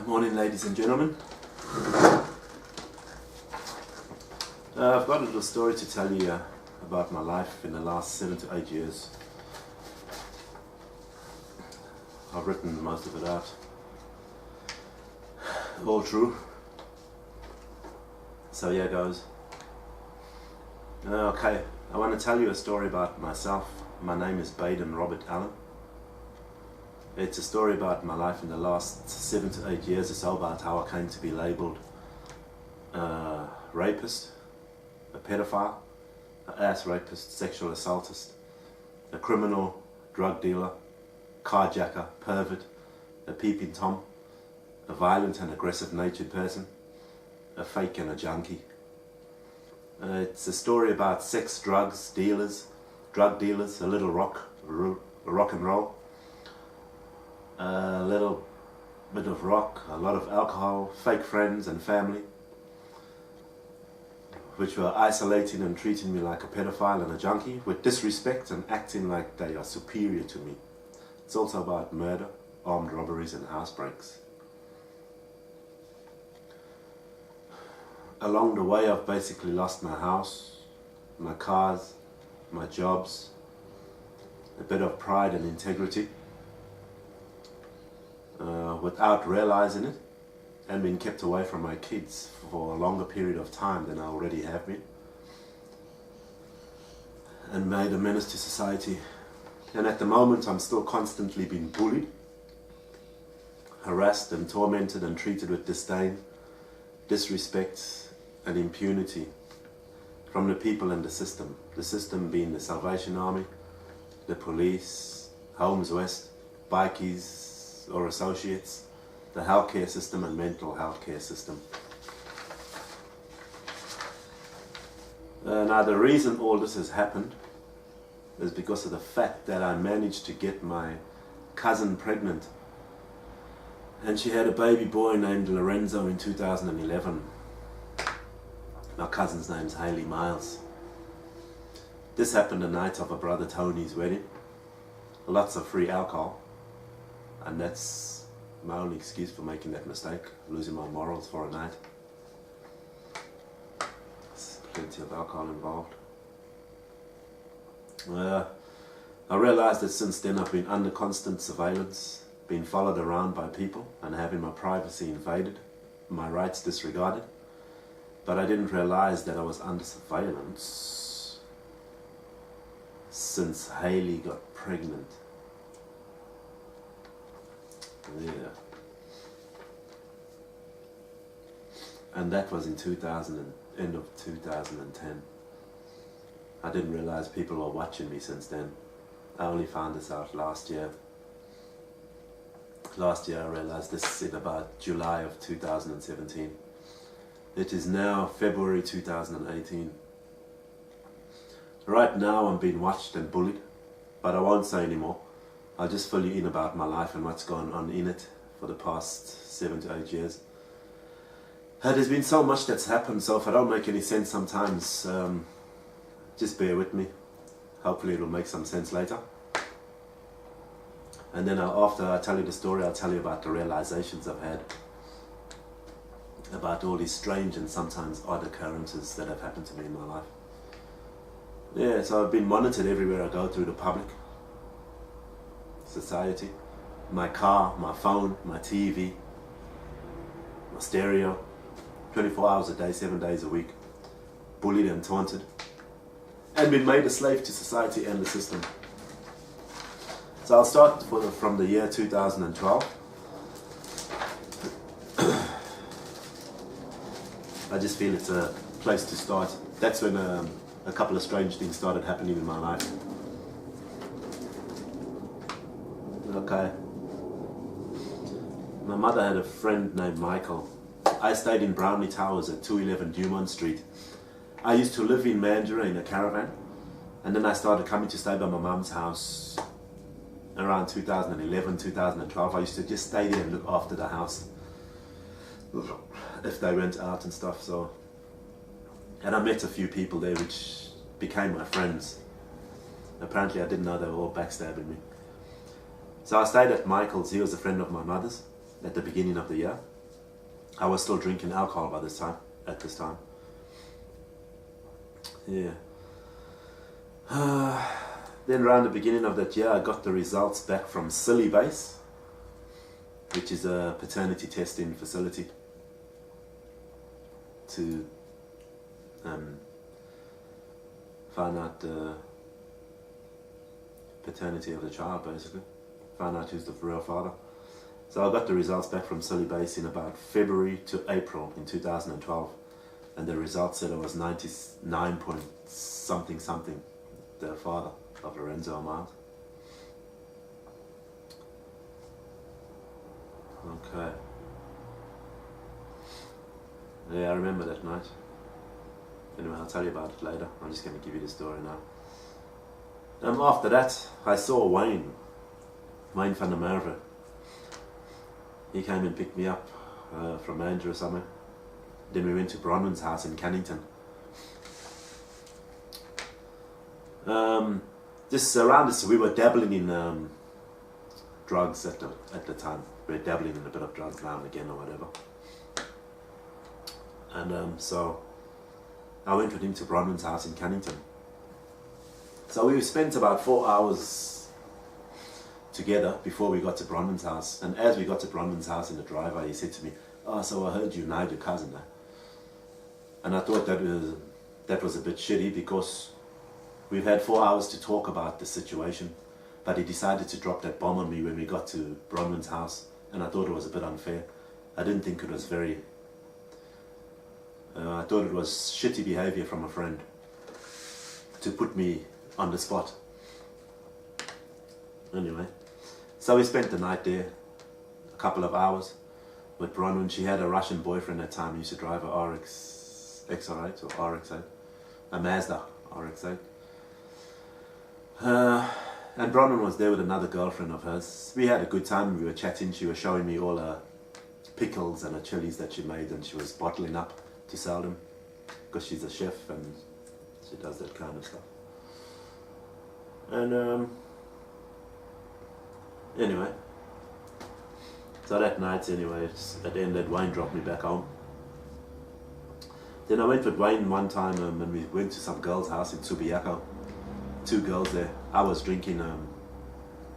Morning, ladies and gentlemen. I've got a little story to tell you about my life in the last 7 to 8 years. I've written most of it out. All true. So here goes. Okay, I want to tell you a story about myself. My name is Baden Robert Allen. It's a story about my life in the last 7 to 8 years or so, about how I came to be labelled a rapist, a pedophile, an ass rapist, sexual assaultist, a criminal, drug dealer, carjacker, pervert, a peeping Tom, a violent and aggressive natured person, a fake and a junkie. It's a story about sex, drugs, dealers, drug dealers, a little rock and roll, a little bit of rock, a lot of alcohol, fake friends and family, which were isolating and treating me like a pedophile and a junkie with disrespect and acting like they are superior to me. It's also about murder, armed robberies and housebreaks. Along the way, I've basically lost my house, my cars, my jobs, a bit of pride and integrity, without realizing it, and been kept away from my kids for a longer period of time than I already have been, and made a menace to society. And at the moment, I'm still constantly being bullied, harassed and tormented and treated with disdain, disrespect and impunity from the people and the system being the Salvation Army, the police, Homes West, bikies or associates, the healthcare system and mental health care system. Now the reason all this has happened is because of the fact that I managed to get my cousin pregnant, and she had a baby boy named Lorenzo in 2011. My cousin's name's Hailey Myles. This happened the night of her brother Tony's wedding. Lots of free alcohol, and that's my only excuse for making that mistake, losing my morals for a night. There's plenty of alcohol involved. I realized that since then I've been under constant surveillance, being followed around by people and having my privacy invaded, my rights disregarded. But I didn't realize that I was under surveillance since Hailey got pregnant. Yeah. And that was in end of 2010. I didn't realize people were watching me since then. I only found this out last year. Last year I realized this in about July of 2017. It is now February 2018. Right now I'm being watched and bullied, but I won't say anymore. I'll just fill you in about my life and what's gone on in it for the past 7 to 8 years. There's been so much that's happened, so if I don't make any sense sometimes, just bear with me. Hopefully it'll make some sense later. And then after I tell you the story, I'll tell you about the realizations I've had about all these strange and sometimes odd occurrences that have happened to me in my life. Yeah, so I've been monitored everywhere I go through the public, society, my car, my phone, my TV, my stereo, 24 hours a day, 7 days a week, bullied and taunted, and been made a slave to society and the system. So I'll start from the year 2012. I just feel it's a place to start. That's when a couple of strange things started happening in my life. Okay. My mother had a friend named Micheal. I stayed in Brownlee Towers at 211 Dumont Street. I used to live in Mandurah in a caravan, and then I started coming to stay by my mum's house around 2011, 2012. I used to just stay there and look after the house if they went out and stuff. So, and I met a few people there which became my friends. Apparently I didn't know they were all backstabbing me. So I stayed at Micheal's. He was a friend of my mother's at the beginning of the year. I was still drinking alcohol by this time. At this time, yeah. Then around the beginning of that year, I got the results back from sillbase, which is a paternity testing facility to find out the paternity of the child, basically. Find out who's the real father. So I got the results back from sillbase in about February to April in 2012, and the results said I was 99 point something the father of Lorenzo Myles. Okay. Yeah, I remember that night. Anyway, I'll tell you about it later. I'm just going to give you the story now. After that, I saw Wayne van der Merwe. He came and picked me up from Andrew or somewhere. Then we went to Bronwyn's house in Cannington. Just around us, we were dabbling in drugs at the time. We were dabbling in a bit of drugs now and again or whatever. And so I went with him to Bronwyn's house in Cannington. So we spent about 4 hours together before we got to Bronwyn's house. And as we got to Bronwyn's house in the driveway, he said to me, "Oh, so I heard you married your cousin now." And I thought that was a bit shitty, because we've had 4 hours to talk about the situation, but he decided to drop that bomb on me when we got to Bronwyn's house, and I thought it was a bit unfair. I didn't think it was very... I thought it was shitty behavior from a friend to put me on the spot. Anyway, so we spent the night there, a couple of hours with Bronwyn. She had a Russian boyfriend at the time. He used to drive a RX XR8 or RX8, a Mazda RX8. And Bronwyn was there with another girlfriend of hers. We had a good time. We were chatting. She was showing me all her pickles and her chilies that she made, and she was bottling up to sell them, because she's a chef and she does that kind of stuff. And anyway, so that night, anyway, at the end that Wayne dropped me back home. Then I went with Wayne one time and we went to some girl's house in Subiaco. 2 girls there. I was drinking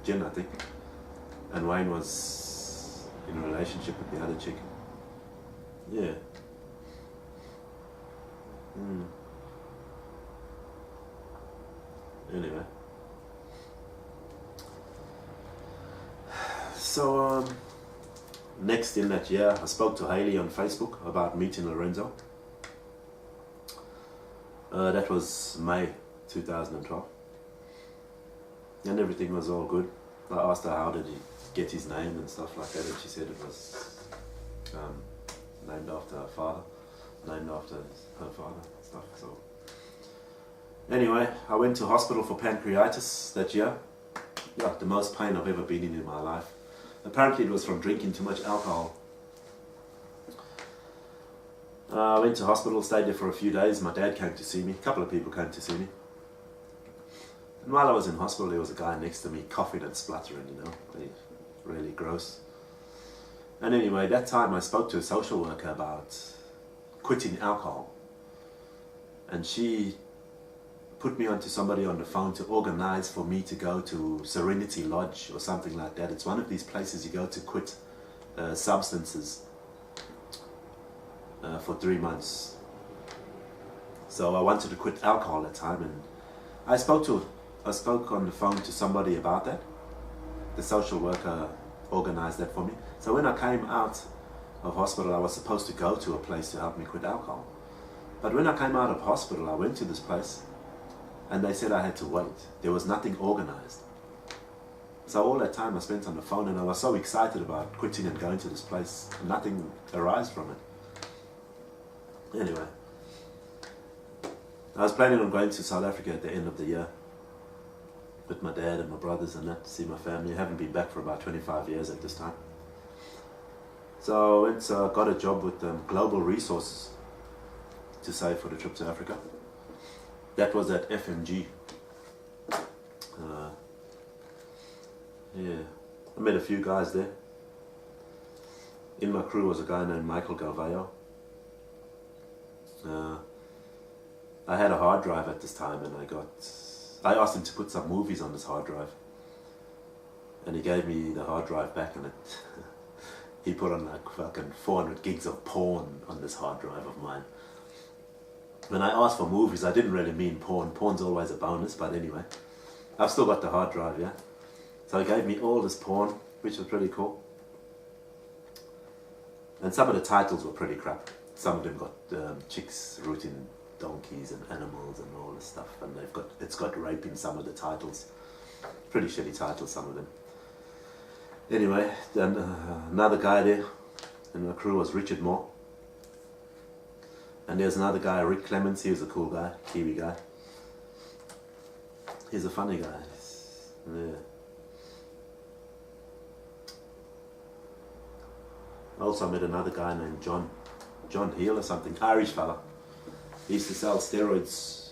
gin, I think, and Wayne was in a relationship with the other chick. Yeah. Anyway, so next in that year, I spoke to Hailey on Facebook about meeting Lorenzo. That was May 2012, and everything was all good. I asked her how did he get his name and stuff like that, and she said it was named after her father, named after her father and stuff. So anyway, I went to hospital for pancreatitis that year. Yeah, the most pain I've ever been in my life. Apparently it was from drinking too much alcohol. I went to hospital, stayed there for a few days. My dad came to see me. A couple of people came to see me. And while I was in hospital, there was a guy next to me coughing and spluttering, you know, really gross. And anyway, that time I spoke to a social worker about quitting alcohol. And she put me onto somebody on the phone to organize for me to go to Serenity Lodge or something like that. It's one of these places you go to quit substances for 3 months. So I wanted to quit alcohol at the time, and I spoke on the phone to somebody about that. The social worker organized that for me. So when I came out of hospital, I was supposed to go to a place to help me quit alcohol. But when I came out of hospital, I went to this place and they said I had to wait. There was nothing organized. So all that time I spent on the phone, and I was so excited about quitting and going to this place, nothing arose from it. Anyway, I was planning on going to South Africa at the end of the year with my dad and my brothers and that, to see my family. I haven't been back for about 25 years at this time. So I went, got a job with Global Resources to save for the trip to Africa. That was at FMG. Yeah, I met a few guys there. In my crew was a guy named Micheal Galveo. I had a hard drive at this time, and I asked him to put some movies on this hard drive, and he gave me the hard drive back, and he put on like fucking 400 gigs of porn on this hard drive of mine. When I asked for movies, I didn't really mean porn. Porn's always a bonus, but anyway, I've still got the hard drive, yeah. So he gave me all this porn, which was pretty cool. And some of the titles were pretty crap. Some of them got chicks rooting donkeys and animals and all this stuff, and it's got rape in some of the titles. Pretty shitty titles, some of them. Anyway, then another guy there in the crew was Richard Moore. And there's another guy, Rick Clements. He was a cool guy, Kiwi guy. He's a funny guy. Yeah. I also met another guy named John Heel or something, Irish fella. He used to sell steroids.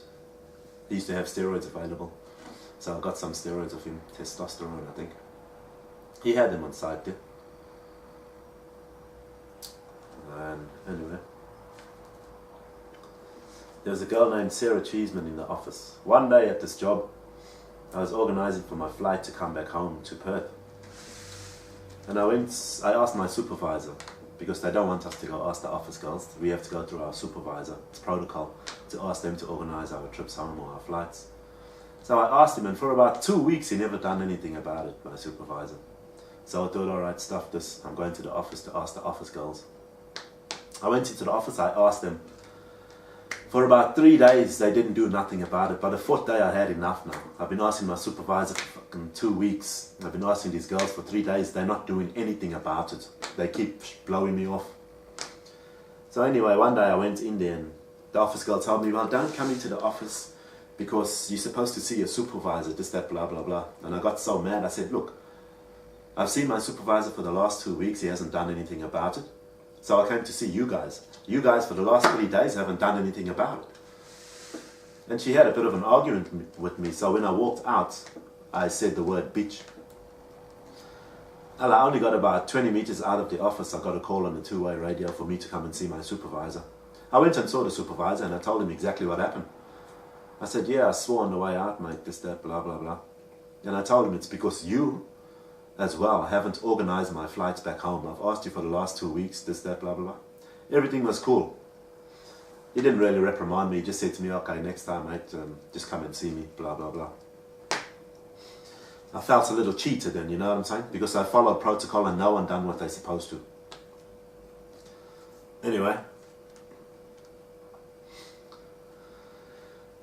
He used to have steroids available. So I got some steroids of him, testosterone I think. He had them on site there. And anyway, there was a girl named Sarah Cheeseman in the office. One day at this job, I was organising for my flight to come back home to Perth. And I asked my supervisor, because they don't want us to go ask the office girls, we have to go through our supervisor. It's protocol to ask them to organise our trips home or our flights. So I asked him, and for about 2 weeks he never done anything about it, my supervisor. So I thought, alright, stuff this, I'm going to the office to ask the office girls. I went into the office, I asked them. For about 3 days they didn't do nothing about it, but the 4th day I had enough now. I've been asking my supervisor for fucking 2 weeks. I've been asking these girls for 3 days, they're not doing anything about it. They keep blowing me off. So anyway, one day I went in there and the office girl told me, well, don't come into the office because you're supposed to see your supervisor, this, that, blah, blah, blah. And I got so mad, I said, look, I've seen my supervisor for the last 2 weeks, he hasn't done anything about it. So I came to see you guys. You guys for the last 3 days haven't done anything about it. And she had a bit of an argument with me, so when I walked out, I said the word bitch. And I only got about 20 meters out of the office, I got a call on the two-way radio for me to come and see my supervisor. I went and saw the supervisor and I told him exactly what happened. I said, yeah, I swore on the way out, mate, this, that, blah, blah, blah. And I told him it's because you, as well, haven't organised my flights back home. I've asked you for the last 2 weeks, this, that, blah, blah, blah. Everything was cool. He didn't really reprimand me, he just said to me, okay, next time, mate, just come and see me, blah, blah, blah. I felt a little cheated then, you know what I'm saying? Because I followed protocol and no one done what they're supposed to. Anyway.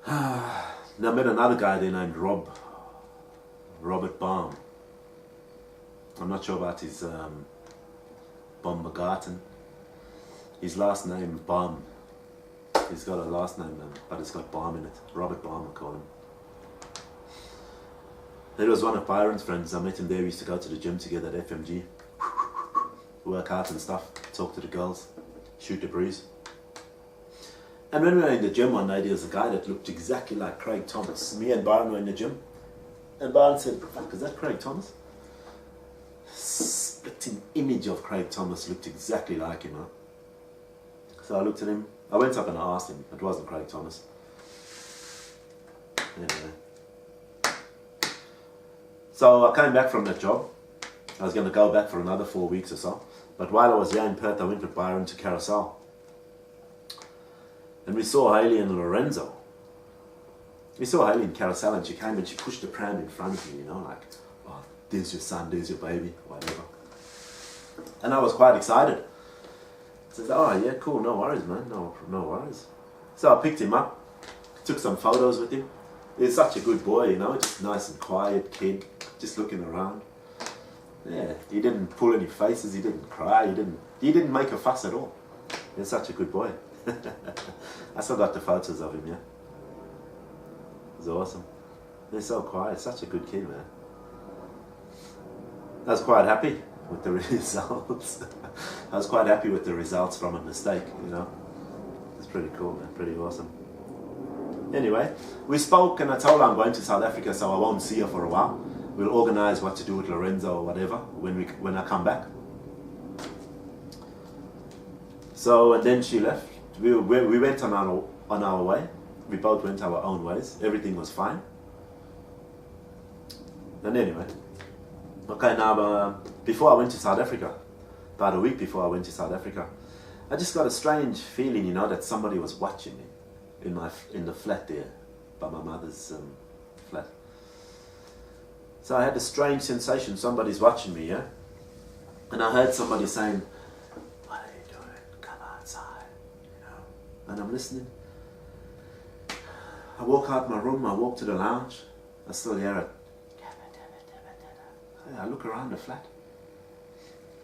Now I met another guy there named Robert Baum. I'm not sure about his Baumgarten. His last name, Baum. He's got a last name, but it's got Baum in it. Robert Baum, I call him. He was one of Byron's friends. I met him there. We used to go to the gym together at FMG. Work out and stuff. Talk to the girls. Shoot the breeze. And when we were in the gym one day, there was a guy that looked exactly like Craig Thomas. Me and Byron were in the gym. And Byron said, fuck, is that Craig Thomas? Spitting image of Craig Thomas, looked exactly like him, huh? So I looked at him. I went up and I asked him. It wasn't Craig Thomas. Anyway. So I came back from that job. I was going to go back for another 4 weeks or so. But while I was here in Perth, I went with Byron to Carousel. And we saw Hailey and Lorenzo. We saw Hailey in Carousel and she came and she pushed the pram in front of me, you know, like, oh, there's your son, there's your baby, whatever. And I was quite excited. I said, oh yeah, cool, no worries, man, no worries. So I picked him up, took some photos with him. He's such a good boy, you know, just nice and quiet kid, just looking around. Yeah, he didn't pull any faces, he didn't cry, he didn't make a fuss at all. He's such a good boy. I still got the photos of him, yeah. He's awesome. He's so quiet, such a good kid, man. I was quite happy with the results. I was quite happy with the results from a mistake, you know. It's pretty cool, man, pretty awesome. Anyway, we spoke and I told her I'm going to South Africa, so I won't see her for a while. We'll organise what to do with Lorenzo or whatever when I come back. So, and then she left. We went on our way. We both went our own ways. Everything was fine. And anyway, okay, now before I went to South Africa, about a week before I went to South Africa, I just got a strange feeling, you know, that somebody was watching me in the flat there, by my mother's flat. So I had a strange sensation, somebody's watching me, yeah? And I heard somebody saying, "What are you doing? Come outside," you know? And I'm listening. I walk out my room, I walk to the lounge, I still hear it. I look around the flat.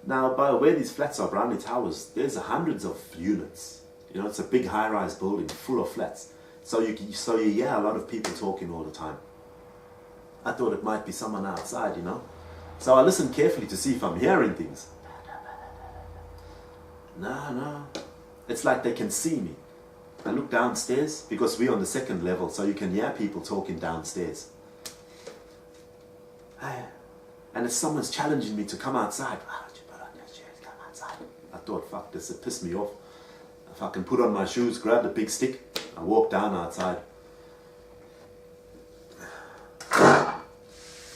Now, by where these flats are, Brownie Towers, there's hundreds of units. You know, it's a big high-rise building full of flats. So you hear a lot of people talking all the time. I thought it might be someone outside, you know. So I listened carefully to see if I'm hearing things. No. It's like they can see me. I look downstairs, because we're on the second level, so you can hear people talking downstairs. And if someone's challenging me to come outside, "Why don't you put on your shoes, come outside?" I thought, fuck this, it pissed me off. If I can put on my shoes, grab the big stick, I walk down outside.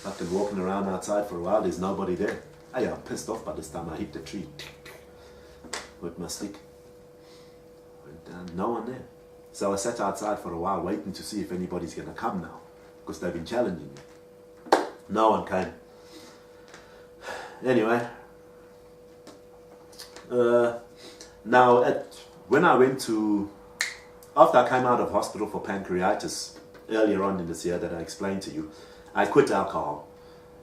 After walking around outside for a while, there's nobody there. I'm pissed off by this time. I hit the tree with my stick. Went down, no one there. So I sat outside for a while waiting to see if anybody's going to come now, because they've been challenging me. No one came. Anyway, when I went after I came out of hospital for pancreatitis earlier on in this year that I explained to you, I quit alcohol.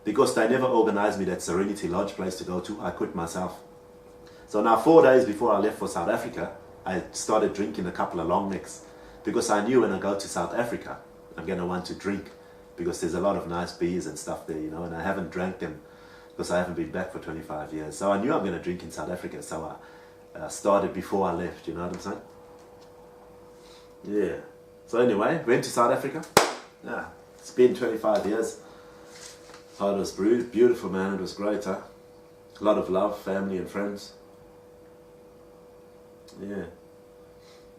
Because they never organized me that Serenity Lodge place to go to, I quit myself. So now 4 days before I left for South Africa, I started drinking a couple of long necks. Because I knew when I go to South Africa, I'm going to want to drink. Because there's a lot of nice beers and stuff there, you know, and I haven't drank them because I haven't been back for 25 years. So I knew I'm going to drink in South Africa, so I started before I left, you know what I'm saying? Yeah. So anyway, went to South Africa. Yeah, it's been 25 years. Oh, it was beautiful, man. It was great, huh? A lot of love, family and friends. Yeah.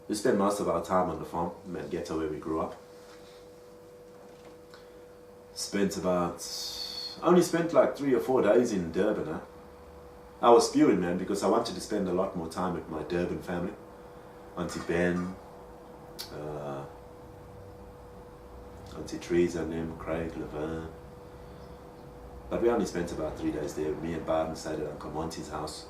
We spent most of our time on the farm, in that ghetto where we grew up. Only spent like 3 or 4 days in Durban, huh? I was spewing, man, because I wanted to spend a lot more time with my Durban family. Auntie Ben, Auntie Teresa and them, Craig, Laverne. But we only spent about 3 days there. Me and Baden stayed at Uncle Monty's house.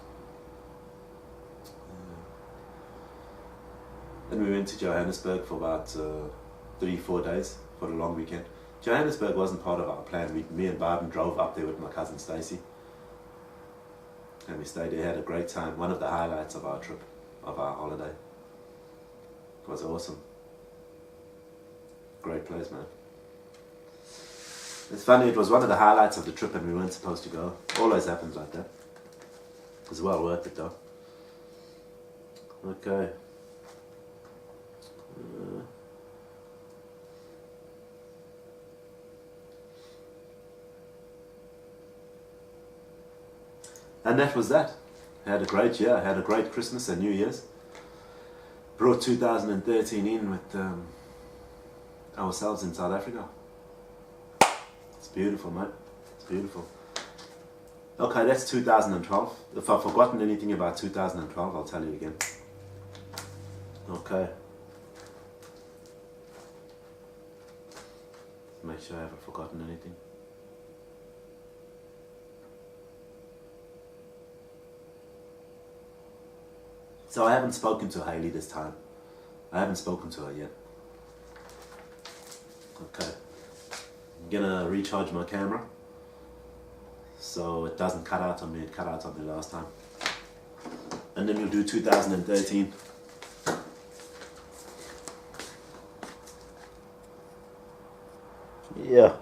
Then we went to Johannesburg for about 3-4 days for the long weekend. Johannesburg wasn't part of our plan. Me and Baden drove up there with my cousin Stacy. And we stayed there, had a great time. One of the highlights of our trip, of our holiday. It was awesome. Great place, man. It's funny, it was one of the highlights of the trip and we weren't supposed to go. Always happens like that. It was well worth it though. Okay. And that was that. I had a great year. I had a great Christmas and New Year's. Brought 2013 in with ourselves in South Africa. It's beautiful, mate. It's beautiful. Okay, that's 2012. If I've forgotten anything about 2012, I'll tell you again. Okay. Make sure I haven't forgotten anything. So I haven't spoken to Hailey this time. I haven't spoken to her yet. Okay. I'm gonna recharge my camera so it doesn't cut out on me. It cut out on me last time. And then we'll do 2013. Yeah.